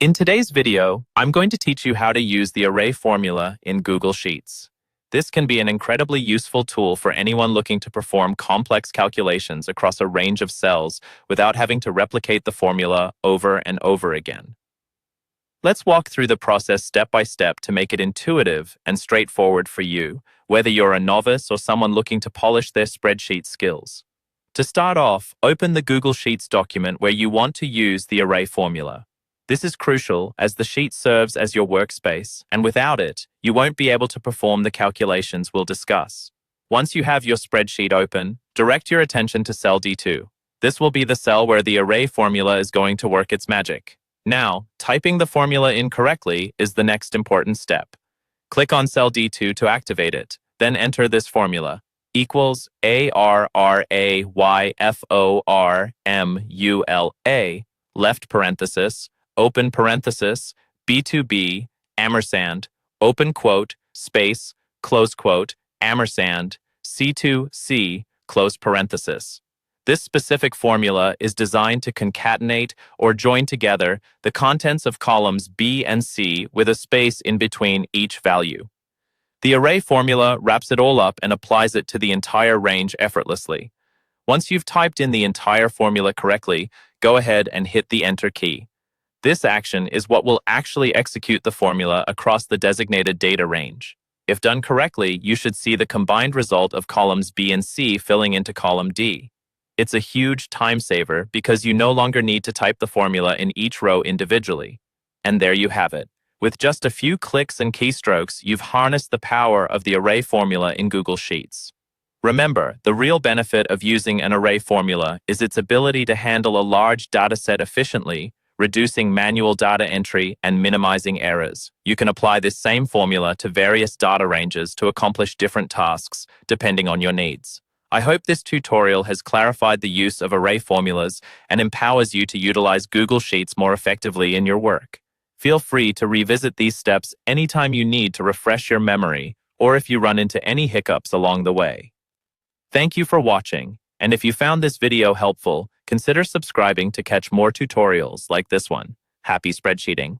In today's video, I'm going to teach you how to use the array formula in Google Sheets. This can be an incredibly useful tool for anyone looking to perform complex calculations across a range of cells without having to replicate the formula over and over again. Let's walk through the process step by step to make it intuitive and straightforward for you, whether you're a novice or someone looking to polish their spreadsheet skills. To start off, open the Google Sheets document where you want to use the array formula. This is crucial as the sheet serves as your workspace, and without it, you won't be able to perform the calculations we'll discuss. Once you have your spreadsheet open, direct your attention to cell D2. This will be the cell where the array formula is going to work its magic. Now, typing the formula in correctly is the next important step. Click on cell D2 to activate it, then enter this formula, equals ARRAYFORMULA, left parenthesis, open parenthesis, B2B, ampersand, open quote, space, close quote, ampersand, C2C, close parenthesis. This specific formula is designed to concatenate or join together the contents of columns B and C with a space in between each value. The array formula wraps it all up and applies it to the entire range effortlessly. Once you've typed in the entire formula correctly, go ahead and hit the Enter key. This action is what will actually execute the formula across the designated data range. If done correctly, you should see the combined result of columns B and C filling into column D. It's a huge time saver because you no longer need to type the formula in each row individually. And there you have it. With just a few clicks and keystrokes, you've harnessed the power of the array formula in Google Sheets. Remember, the real benefit of using an array formula is its ability to handle a large dataset efficiently, reducing manual data entry and minimizing errors. You can apply this same formula to various data ranges to accomplish different tasks, depending on your needs. I hope this tutorial has clarified the use of array formulas and empowers you to utilize Google Sheets more effectively in your work. Feel free to revisit these steps anytime you need to refresh your memory or if you run into any hiccups along the way. Thank you for watching, and if you found this video helpful, consider subscribing to catch more tutorials like this one. Happy spreadsheeting!